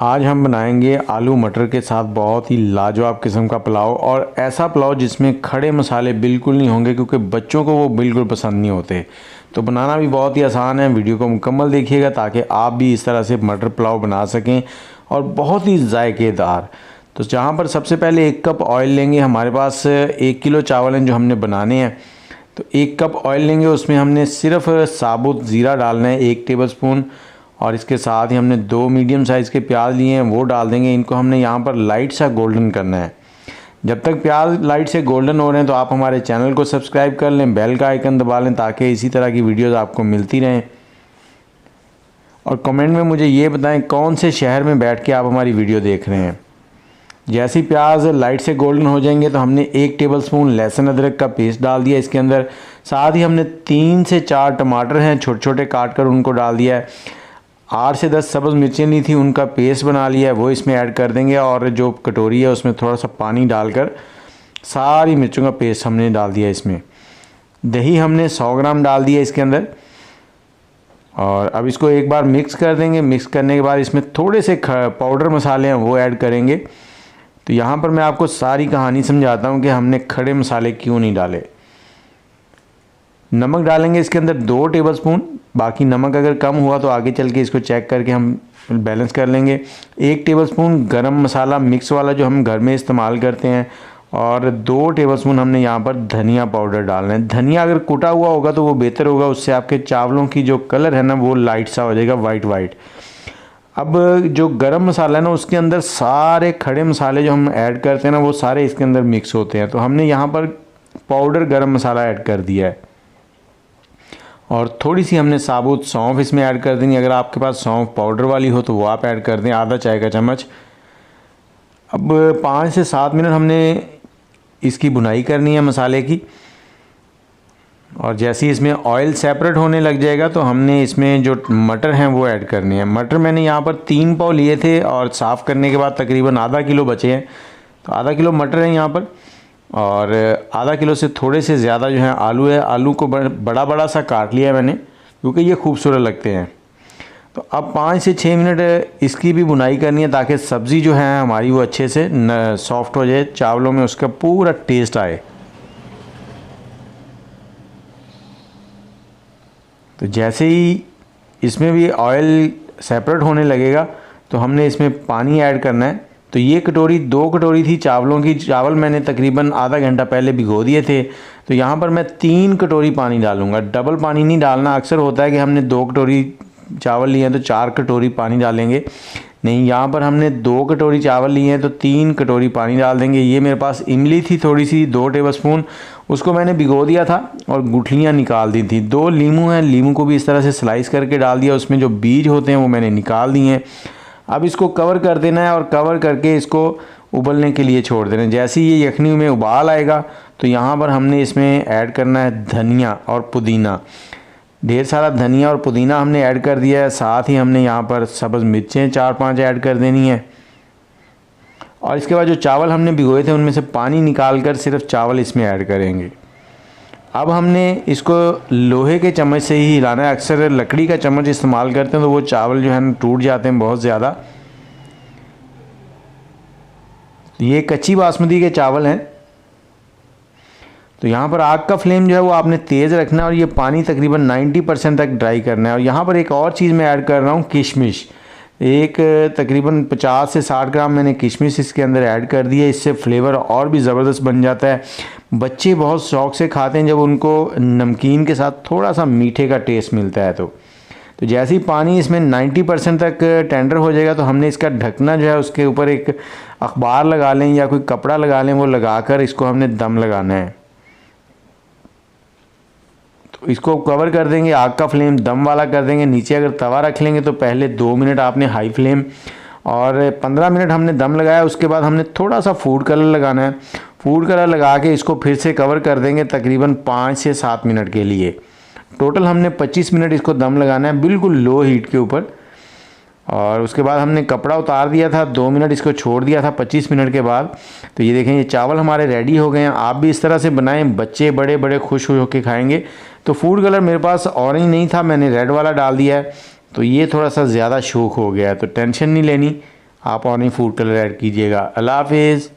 आज हम बनाएंगे आलू मटर के साथ बहुत ही लाजवाब किस्म का पुलाव, और ऐसा पुलाव जिसमें खड़े मसाले बिल्कुल नहीं होंगे क्योंकि बच्चों को वो बिल्कुल पसंद नहीं होते। तो बनाना भी बहुत ही आसान है। वीडियो को मुकम्मल देखिएगा ताकि आप भी इस तरह से मटर पुलाव बना सकें और बहुत ही जायकेदार। तो जहाँ पर सबसे पहले 1 कप ऑयल लेंगे। हमारे पास 1 किलो चावल हैं जो हमने बनाने हैं। तो 1 कप ऑयल लेंगे, उसमें हमने सिर्फ साबुत ज़ीरा डालना है 1 टेबलस्पून, और इसके साथ ही हमने 2 मीडियम साइज़ के प्याज लिए हैं वो डाल देंगे। इनको हमने यहाँ पर लाइट सा गोल्डन करना है। जब तक प्याज लाइट से गोल्डन हो रहे हैं तो आप हमारे चैनल को सब्सक्राइब कर लें, बेल का आइकन दबा लें ताकि इसी तरह की वीडियोज़ आपको मिलती रहें। और कमेंट में मुझे ये बताएं कौन से शहर में बैठ के आप हमारी वीडियो देख रहे हैं। जैसे ही प्याज लाइट से गोल्डन हो जाएंगे तो हमने 1 टेबलस्पून लहसुन अदरक का पेस्ट डाल दिया इसके अंदर। साथ ही हमने 3 से 4 टमाटर हैं छोटे छोटे काट कर उनको डाल दिया है। 8 से 10 सब्ज़ मिर्चें ली थी, उनका पेस्ट बना लिया है, वो इसमें ऐड कर देंगे। और जो कटोरी है उसमें थोड़ा सा पानी डालकर सारी मिर्चों का पेस्ट हमने डाल दिया इसमें। दही हमने 100 ग्राम डाल दिया इसके अंदर, और अब इसको एक बार मिक्स कर देंगे। मिक्स करने के बाद इसमें थोड़े से पाउडर मसाले हैं वो ऐड करेंगे। तो यहाँ पर मैं आपको सारी कहानी समझाता हूँ कि हमने खड़े मसाले क्यों नहीं डाले। नमक डालेंगे इसके अंदर 2 टेबलस्पून। बाकी नमक अगर कम हुआ तो आगे चल के इसको चेक करके हम बैलेंस कर लेंगे। 1 टेबलस्पून गरम मसाला मिक्स वाला जो हम घर में इस्तेमाल करते हैं, और 2 टेबलस्पून हमने यहाँ पर धनिया पाउडर डालना है। धनिया अगर कुटा हुआ होगा तो वो बेहतर होगा, उससे आपके चावलों की जो कलर है ना वो लाइट सा हो जाएगा, वाइट वाइट। अब जो गरम मसाला है ना उसके अंदर सारे खड़े मसाले जो हम ऐड करते हैं ना वो सारे इसके अंदर मिक्स होते हैं। तो हमने यहाँ पर पाउडर गरम मसाला ऐड कर दिया है, और थोड़ी सी हमने साबुत सौंफ इसमें ऐड कर देंगे। अगर आपके पास सौंफ पाउडर वाली हो तो वो आप ऐड कर दें, आधा चाय का चम्मच। अब 5 से 7 मिनट हमने इसकी भुनाई करनी है मसाले की। और जैसे ही इसमें ऑयल सेपरेट होने लग जाएगा तो हमने इसमें जो मटर हैं वो ऐड करने हैं। मटर मैंने यहाँ पर 3 पाव लिए थे और साफ़ करने के बाद तकरीबन आधा किलो बचे हैं। तो आधा किलो मटर है यहाँ पर, और आधा किलो से थोड़े से ज़्यादा जो है आलू है। आलू को बड़ा बड़ा सा काट लिया है मैंने क्योंकि ये खूबसूरत लगते हैं। तो अब 5 से 6 मिनट इसकी भी भुनाई करनी है ताकि सब्ज़ी जो है हमारी वो अच्छे से सॉफ्ट हो जाए, चावलों में उसका पूरा टेस्ट आए। तो जैसे ही इसमें भी ऑयल सेपरेट होने लगेगा तो हमने इसमें पानी ऐड करना है। तो ये कटोरी 2 कटोरी थी चावलों की। चावल मैंने तकरीबन आधा घंटा पहले भिगो दिए थे। तो यहाँ पर मैं 3 कटोरी पानी डालूँगा। डबल पानी नहीं डालना। अक्सर होता है कि हमने 2 कटोरी चावल लिए हैं तो 4 कटोरी पानी डालेंगे, नहीं, यहाँ पर हमने 2 कटोरी चावल लिए हैं तो 3 कटोरी पानी डाल देंगे। ये मेरे पास इमली थी थोड़ी सी 2 टेबलस्पून, उसको मैंने भिगो दिया था और गुठलियाँ निकाल दी थी। 2 लीमू हैं, लीमू को भी इस तरह से स्लाइस करके डाल दिया, उसमें जो बीज होते हैं वो मैंने निकाल दिए हैं। अब इसको कवर कर देना है और कवर करके इसको उबलने के लिए छोड़ देना है। जैसे ही ये यखनी में उबाल आएगा तो यहाँ पर हमने इसमें ऐड करना है धनिया और पुदीना। ढेर सारा धनिया और पुदीना हमने ऐड कर दिया है। साथ ही हमने यहाँ पर सब्ज़ मिर्चें 4-5 ऐड कर देनी है। और इसके बाद जो चावल हमने भिगोए थे उनमें से पानी निकाल कर सिर्फ चावल इसमें ऐड करेंगे। अब हमने इसको लोहे के चम्मच से ही हिलाना है। अक्सर लकड़ी का चम्मच इस्तेमाल करते हैं तो वो चावल जो है ना टूट जाते हैं बहुत ज़्यादा। ये कच्ची बासमती के चावल हैं। तो यहाँ पर आग का फ्लेम जो है वो आपने तेज़ रखना है, और ये पानी तकरीबन 90% तक ड्राई करना है। और यहाँ पर एक और चीज़ मैं ऐड कर रहा हूँ, किशमिश। एक तकरीबन 50 से 60 ग्राम मैंने किशमिश इसके अंदर ऐड कर दी है। इससे फ्लेवर और भी ज़बरदस्त बन जाता है। बच्चे बहुत शौक़ से खाते हैं जब उनको नमकीन के साथ थोड़ा सा मीठे का टेस्ट मिलता है। तो जैसे ही पानी इसमें 90% तक टेंडर हो जाएगा तो हमने इसका ढकना जो है उसके ऊपर एक अखबार लगा लें या कोई कपड़ा लगा लें, वो लगाकर इसको हमने दम लगाना है। इसको कवर कर देंगे, आग का फ्लेम दम वाला कर देंगे। नीचे अगर तवा रख लेंगे तो पहले 2 मिनट आपने हाई फ्लेम, और 15 मिनट हमने दम लगाया। उसके बाद हमने थोड़ा सा फूड कलर लगाना है। फूड कलर लगा के इसको फिर से कवर कर देंगे तकरीबन 5 से 7 मिनट के लिए। टोटल हमने 25 मिनट इसको दम लगाना है बिल्कुल लो हीट के ऊपर। और उसके बाद हमने कपड़ा उतार दिया था, 2 मिनट इसको छोड़ दिया था 25 मिनट के बाद। तो ये देखें ये चावल हमारे रेडी हो गए हैं। आप भी इस तरह से बनाएं, बच्चे बड़े बड़े खुश हो के खाएंगे। तो फूड कलर मेरे पास ऑरेंज नहीं था, मैंने रेड वाला डाल दिया है। तो ये थोड़ा सा ज़्यादा शौक हो गया है, तो टेंशन नहीं लेनी। आप ऑनी फूड कलर ऐड कीजिएगा। अल्लाह हाफिज़।